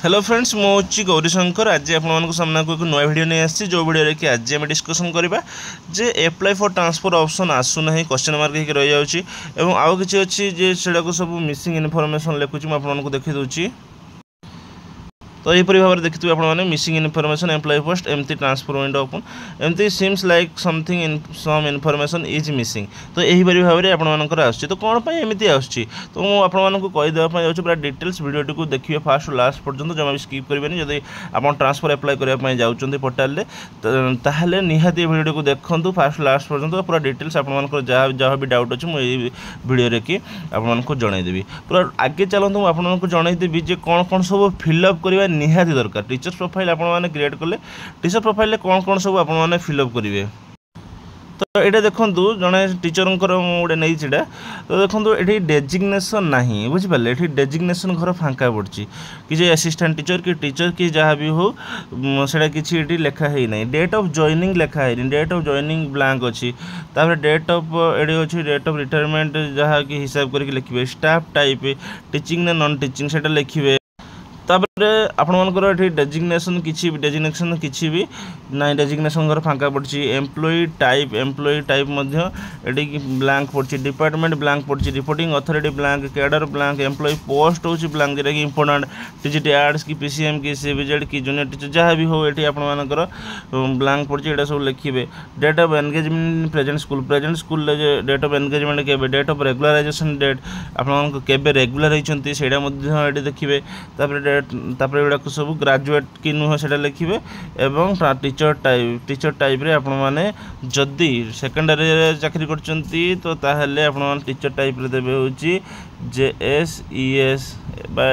Hello friends मुझे गौरीशंकर आज आप सामना को एक नया वीडियो नहीं आसी जो वीडियो कि आज आम डिस्कसन करवा जे एप्लाई फॉर ट्रांसफर ऑप्शन आसूना क्वेश्चन मार्क होकर रही जाऊँगी आउ कि अच्छी जे सब मिसिंग इनफॉरमेशन लिखुची आपको देखी दूची। तो यहपरी भाव में देखिए आपने मिसिंग इनफॉरमेशन एम्प्लॉय पोस्ट एमती ट्रांसफर विंडो ओपन एमती seems like something in some information is missing. तो यहीपरी भाव में आपर आसुच्छी तो कौन एमती आसुच्छी तो मुझे कहीदेवाई जाऊँगी पूरा डिटेल्स वीडियो को देखिए फास्ट लास्ट पर्यंत जमा भी स्किप करेंगे। जब आप ट्रांसफर एप्लाई करने जाऊँच पोर्टाल ताहले निहाती वीडियो को देखूँ फास्ट लास्ट पर्यंत पूरा डिटेल्स आप जहाँ भी डाउट अच्छे मुझे वीडियो कि आपको जनईदेवी पूरा आगे चलते आपको जनईदेवी जे कौन कौन सब फिलअप करवा निहाती दरकार। टीचर्स प्रोफाइल आपने क्रिएट कले टीचर प्रोफाइल कौन कौन सब आपने फिलअप करेंगे। तो ये देखूँ जड़े टीचर गोटे नहीं तो देखो ये डेजिग्नेसन ना बुझिपारे ये डेजिग्नेसन घर फांका पड़ी कि असिस्टेंट टीचर कि टीचर कि जहाँ भी हो से कि लिखाही ना। डेट ऑफ जॉइनिंग लिखाही डेट ऑफ जॉइनिंग ब्लैंक अच्छी डेट ऑफ ये अच्छी डेट ऑफ रिटायरमेंट जहाँ कि हिसाब करके लिखे। स्टाफ टाइप टीचिंग ना नॉन टीचिंग से लिखे। तापरे आपणकर डेजिग्नेशन किसी भी ना डेजिग्नेशन घर फांका पड़ी। एम्प्लॉय टाइप ये ब्लैंक पड़ी। डिपार्टमेंट ब्लैंक पड़ी। Reporting authority blank. Cadre blank. Employee post हो ब्लैंक जोटा कि इंपोर्टेंट टीजीटी आर्ट्स कि पीसीएम कि सीबीजेड कि जूनियर टीचर जहाँ भी हो ये आपर ब्लैंक पड़ी ये सब लिखे। Date of engagement present school date of engagement के डेट ऑफ रेगुलराइजेशन डेट आपके रेगुलर होती देखिए। गुड़ाक सब ग्रेजुएट कि नुह से लिखे। एवं टीचर टाइप रे आपण मैंने जदि सेकेंडरी चाकरी कर ताहले आपण टीचर टाइप रे देवे हूँ JSES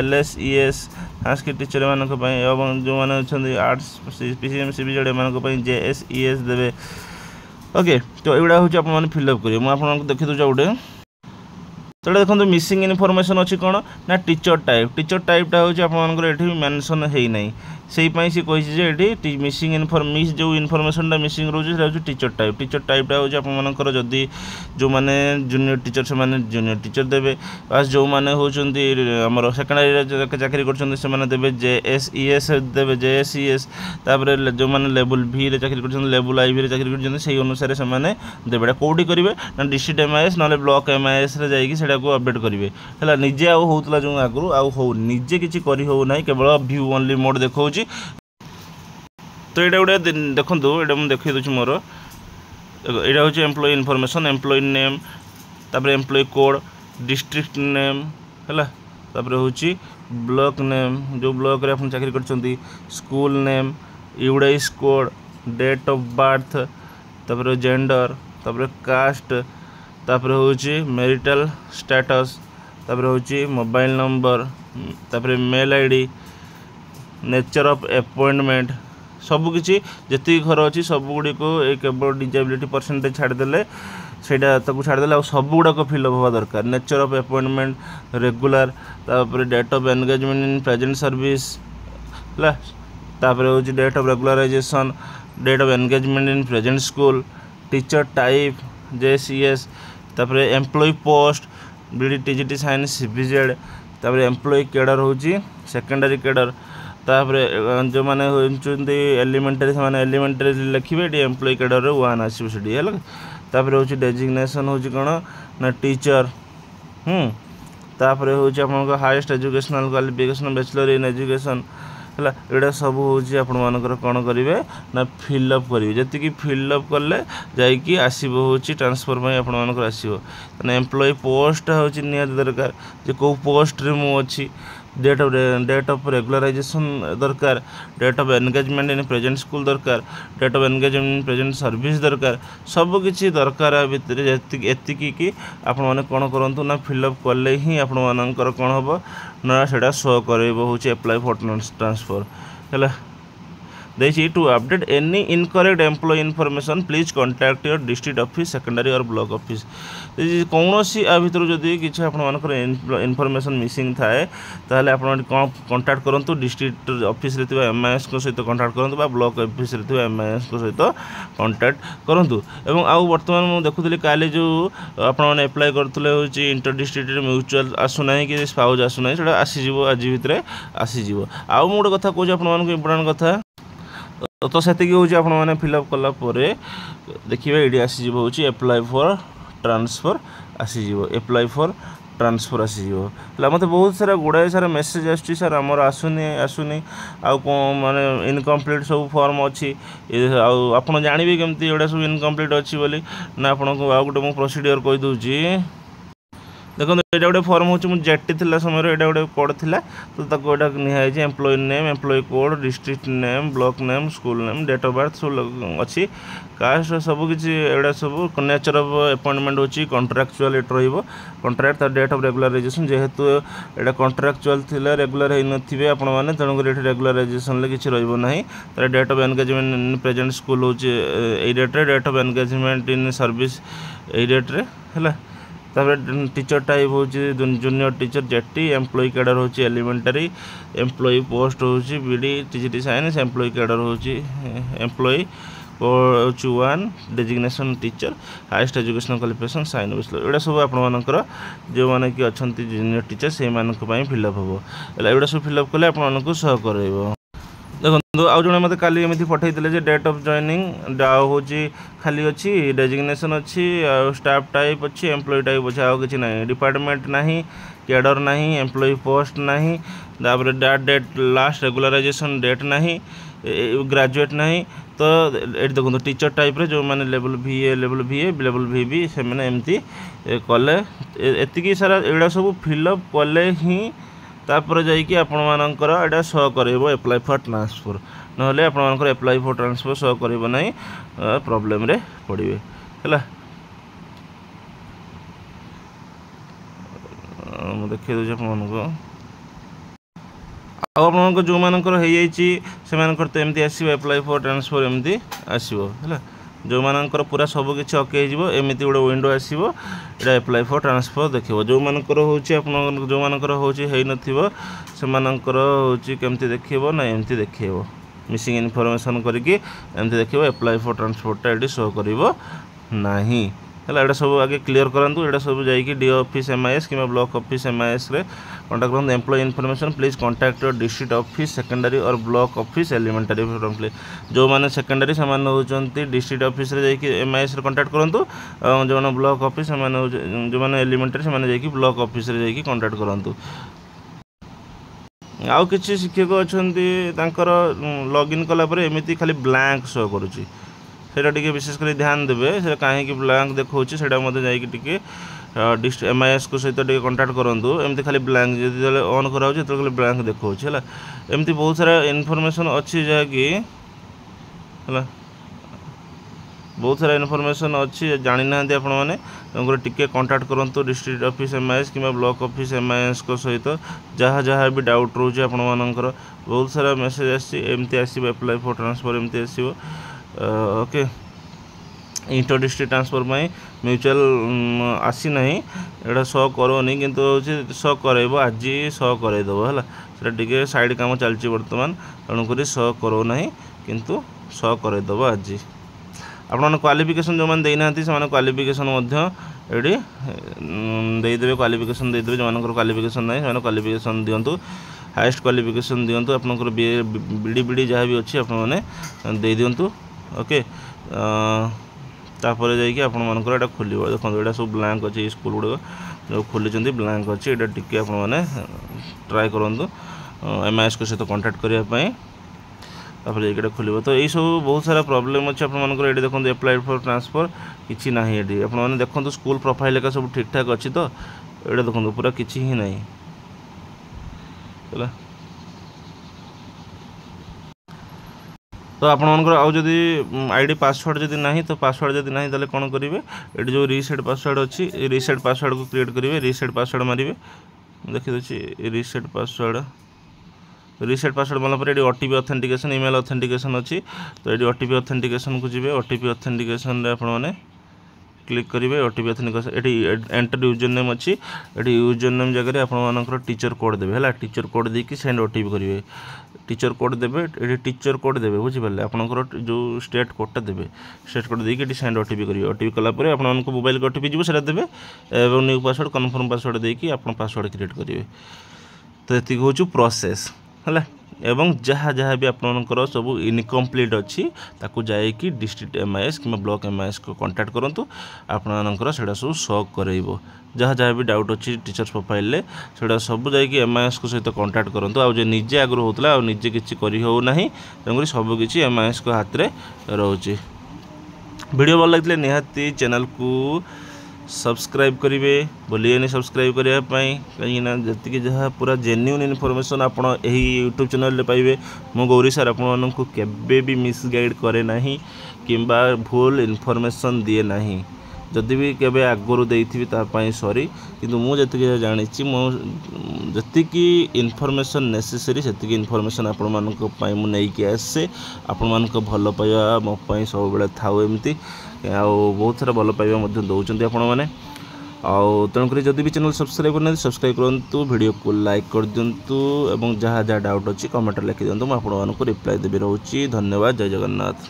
LSES सांस्कृतिक टीचर मानी जो मैंने अच्छा आर्ट्स पीसीएम सीबीजेड एम JSES देवे। ओके तो युवा हूँ आप फिलअप करेंगे मुझे देखी दूसरा गोटे। तो देखो मिसिंग इनफॉरमेशन अच्छी कौन ना टीचर टाइपटा हूँ आपंकर मेंशन है ना से कही मिसिंग जो इनफॉरमेशन मिसिंग रोचे टीचर टाइपटा हूँ आपर जदि जो मैंने जूनियर टीचर से जूनियर टीचर देवे। बास जो मैंने होती आम सेकेंडरी चाकरी कर देवे JSES देवे JSES। जो मैंने लेवल भी चाकरी कर लेवल IV चाकरी कर अनुसार से देवे कौटी करेंगे ना डिस्ट्रिक्ट MIS ना ब्लॉक MIS को अपडेट करेंगे है निजे आउला जो आगु आउ निजे किसी करी हो ना केवल व्यू ओनली मोड देखा। तो यहाँ गोटे देखो ये मुझे देखी दूसरी मोर यहाँ हूँ employee information employee name employee code district name है हूँ ब्लॉक नेम जो ब्लॉक रे आप चाकरी कर school name UDISE code date of birth gender caste हूँ मैरिटल स्टेटस हूँ mobile number mail ID nature of appointment सबकि जी घर अच्छी सबुड़ी को केवल डिजेबिलिटी परसेंटेज छाड़देले छाड़देले सब गुड़ाक फिलअप हवा दरकार। Nature of appointment regular date of engagement in present service है हूँ date of regularization date of engagement in present school teacher type JSES employee post BD TGT साइन CBZ एम्प्लॉय कैडर हूँ secondary cadre जो मैंने होती elementary से elementary लिखे employ cadre 1 आसो से हूँ डेजिग्नेशन हूँ कौन ना टीचर हूँ आप highest educational qualification bachelor in education है यहाँ सब हूँ आपर कौन करेंगे ना फिलअप करेंगे जी फिलअप कले जाकि आसो हूँ ट्रांसफर आपर आसो एम्प्लॉय पोस्ट हूँ निहाती दरकार जे कौ पोस्ट रे मुझे डेट ऑफ रेगुलराइजेशन दरकार date of engagement in present school दरकार date of engagement in present service दरकार सबकि दरकार भितर एतिकी कि आपने कौन करूँ ना फिलअप कले ही आपर कौन हम ना से शो कर एप्लाई फॉर ट्रांसफर है। देखिए to update any incorrect employee information please contact your district office secondary और ब्लॉक ऑफिस कौन सी आ भर जदि किसी आपर इनफॉरमेशन मिसिंग थाए ताहले आपण कौन कॉन्टैक्ट करूँ डिस्ट्रिक्ट ऑफिस रे थिबा एमआईएस को सहित कॉन्टैक्ट करूँ बा ब्लॉक ऑफिस रे थिबा एमआईएस को सहित कॉन्टैक्ट करूँ एवं आउ बर्तमान मुझे देखुली काली जो आपने एप्लाय करते हूँ इंटर डिस्ट्रिक्ट म्यूचुअल आसूना कि स्पाउज आसूना से आसीज आज भितर आसीज आउ गोटे कथा कौन आपको इम्पोर्टाट कथा तो से आपने फिलअप कलापर देखिए ये आसीज हूँ एप्लाय फॉर ट्रांसफर आसीज एप्लाय फॉर ट्रांसफर आसीज मत बहुत सारा गुड़ाए सारा मेसेज आसूँ सर आमर आसुनी आउ कौन माने इनकम्प्लीट सब फॉर्म अच्छी आप जानवे केमती एटा सब इनकम्प्लीट अच्छी बोली ना आपको आउ गोटे मुझे प्रोसीडियर कहीदे देखो ये गोटे फॉर्म हूँ मुझे जेटी थी समय यहाँ गोटे कोड थी तो यहाँ निहाई employee name employee code district name block name school name date of birth सब अच्छी कास्ट सबकि एटा सब नेचर ऑफ अपॉइंटमेंट होची कॉन्ट्रैक्चुअल एट रॉन्ट्रैक्ट तार डेट ऑफ रेगुलराइजेशन जेहेतु यहाँ कॉन्ट्रैक्चुअल थिला रेगुलर हो नथिबे आपण माने तेणुक ये रेगुलराइजेशन किसी रही तार date of engagement in present school हूँ date of engagement in service ये डेट्रे है तापर टीचर टाइप हूँ junior teacher JT employee cadre हूँ एलिमेंटारी एम्प्लॉय पोस्ट हूँ BD TGT science employee cadre हूँ employee one designation teacher highest educational qualification साइन ये सब आपर जो मैंने कि अच्छा जूनियर टीचर से फिलअप हम एटा सब फिलअप कले आपको सह कर देखो आउ जो मत काली एमती पठे डेट ऑफ जॉइनिंग हूँ खाली अच्छी डेजिग्नेशन अच्छी स्टाफ टाइप अच्छी एम्प्लॉय टाइप अच्छे आउ कि ना डिपार्टमेंट ना कैडर ना एम्प्लॉय पोस्ट ना डेट लास्ट रेगुलराइजेशन डेट ना ग्रेजुएट ना तो ये देखो टीचर टाइप रे जो मैंने लेवल VA लेवल VB से मैंने एमती कले एतिकी सारा एड़ा सब फिलअप कले ही तापर जाइए आपंकर शो कर एप्लाय फॉर ट्रांसफर ना आपर एप्लाय फॉर ट्रांसफर शो करना प्रॉब्लम रे पड़े है देखिए दूसरे आपको आपको जो मानकर हो तो एमती आसो एप्लाय फॉर ट्रांसफर एमती आसो है जो मानकर पूरा सब किसी ओके एमती गोटे विंडो आसो ये एप्लाय फॉर ट्रांसफर देखो जो मानकर हूँ जो मानकर हूँ से केमती देखो ना एमती देखो मिसिंग इनफॉरमेशन करके एमती देखो एप्लाय फॉर ट्रांसफरटा ये शो कर नहीं है ये सब आगे क्लीयर करूँ ये सब जाकि डी ऑफिस एमआईएस कि ब्लॉक ऑफिस एमआईएस रे कॉन्टैक्ट करूँ employee information please contact your district office secondary और ब्लॉक ऑफिस एलिमेंटारी जो मैंने सेकेंडरी से होती डिस्ट्रिक्ट ऑफिस रे जाकि एमआईएस रे कॉन्टैक्ट करूँ जो मैंने ब्लॉक ऑफिस जो मैंने एलिमेंटारी से ब्लॉक ऑफिस रे जाकि कॉन्टैक्ट करूँ आउ किसी शिक्षक अच्छा लॉगिन कलापर एमती खाली ब्लैंक शो करुँची से विशेषकर ध्यान देवे से कहीं ब्लैंक देखा से डिस्ट एमआईएस को सहित कॉन्टैक्ट करूँ एमती खाली ब्लैंक जो ऑन कराऊँ खाली ब्लैंक देखा है एमती बहुत सारा इनफॉरमेशन अच्छी जहाँकि है बहुत सारा इनफॉरमेशन अच्छी जानी ना आपने टिके कॉन्टैक्ट करूँ डिस्ट्रिक्ट ऑफिस एमआईएस कि ब्लॉक ऑफिस एमआईएस को सहित जहाँ जहाँ भी डाउट रोचे आपर बहुत सारा मेसेज आसती आसो एप्लाय फॉर ट्रांसफर एमती आसो okay inter district transfer mutual आसी ना यहाँ शो करोनी किंतु शो करब आज शो करदेव है टे साइड काम चलती बर्तमान तेणुक शो करो ना किंतु शो करदेव आज आपने क्वालिफिकेशन जो मैंने देना से क्वालिफिकेशन ये देदेवे क्वालिफिकेशन देदेवे जो क्वालिफिकेशन ना से क्वालिफिकेशन दिंतु हाईएस्ट क्वालिफिकेशन दिंतु आपंकर बीडी जहाँ भी अच्छी आपने दे दिंतु ओके तापर जाकि आपर खोल देखो यहाँ सब ब्लैंक अच्छे स्कूल गुड़ाक जो खोली ब्लैंक अच्छे ये टी आपने ट्राए करूँ एमआईएस को सहित कॉन्टैक्ट करने तापर ये खोल तो यही सब बहुत सारा प्रॉब्लम अच्छे ये देखो एप्लाय फॉर ट्रांसफर किसी ना ये आपने देखो स्कूल प्रोफाइल का सब ठीक ठाक अच्छी तो ये देखो पूरा किसी ही नहीं है तो आपंकर आउ जदि आईडी पासवर्ड जदि ना तो पासवर्ड जदि ना तो कौन करेंगे ये जो रीसेट पासवर्ड अच्छी रीसेट पासवर्ड को क्रिएट करेंगे रीसेट पासवर्ड मारे देखी दूसरी रीसेट पासवर्ड रिसेट पासवर्ड मारला ये ओटीपी ऑथेंटिकेशन ईमेल ऑथेंटिकेशन अच्छी तो ये ओटीपी ऑथेंटिकेशन को जी ओटीपी ऑथेंटिकेशन आपने क्लिक करेंगे ओटीपी ऑथेंटिकेशन ये एंटर यूजर नेम अच्छी ये यूजर नेम जगह आपर टीचर कोड देवे है टीचर कोड देकी सेंड ओटीपी करेंगे टीचर कोड देवे ये टीचर कोड देवे बुझीपारे आपंकर जो स्टेट कोडटा देवे स्टेट कोड देकी सेंड ओटीपी करेंगे ओटीपी कलापर आप मोबाइल को ओटीपी जीव से देवे और न्यू पासवर्ड कन्फर्म पासवर्ड देकी आप पासवर्ड क्रिएट करेंगे तो ये हूँ प्रोसेस है एवं जहाँ जहाँ भी आपंकर सब इनकम्प्लीट अच्छी ताकू जाइए डिस्ट्रिक्ट एमआईएस कि ब्लॉक एमआईएस को कांटेक्ट करूँ आपंकर से सब सॉल्व करेब जहाँ जहाँ भी डाउट अच्छी टीचर्स प्रोफाइल से सब जाइए एमआईएस को सहित कांटेक्ट करूँ आज निजे आगु होता निजे किसी करना तेणुक सबकि एमआईएस को हाथ में रोचे वीडियो भल लगे निहाती चैनल को सब्सक्राइब करेंगे बोलिए सब्सक्राइब करने कहीं जी जहाँ पूरा जेन्युइन इनफॉरमेशन आप यूट्यूब चैनल पाइबे मो गौरी सर आपको केबे भी मिसगाइड करे नहीं किंबा भूल इनफॉरमेशन दिए नहीं जदि भी केबे आगुरी देती सॉरी किंतु मुझे जानी जी इनफॉरमेशन नेसेसरी से इनफॉरमेशन आपण नहीं आसे आपण भल पाइबा मोपाई सब थाउ एमती बहुत सारा भल पाइबा दौरान आपण मैंने तेणुक जदि भी चैनल सब्सक्राइब करना सब्सक्राइब करूँ वीडियो को लाइक कर दिंतु एवं जहाँ जहाँ डाउट अच्छी कमेंट लिखि दिंतु मुझे आपको रिप्लाई देवी रोची धन्यवाद जय जगन्नाथ।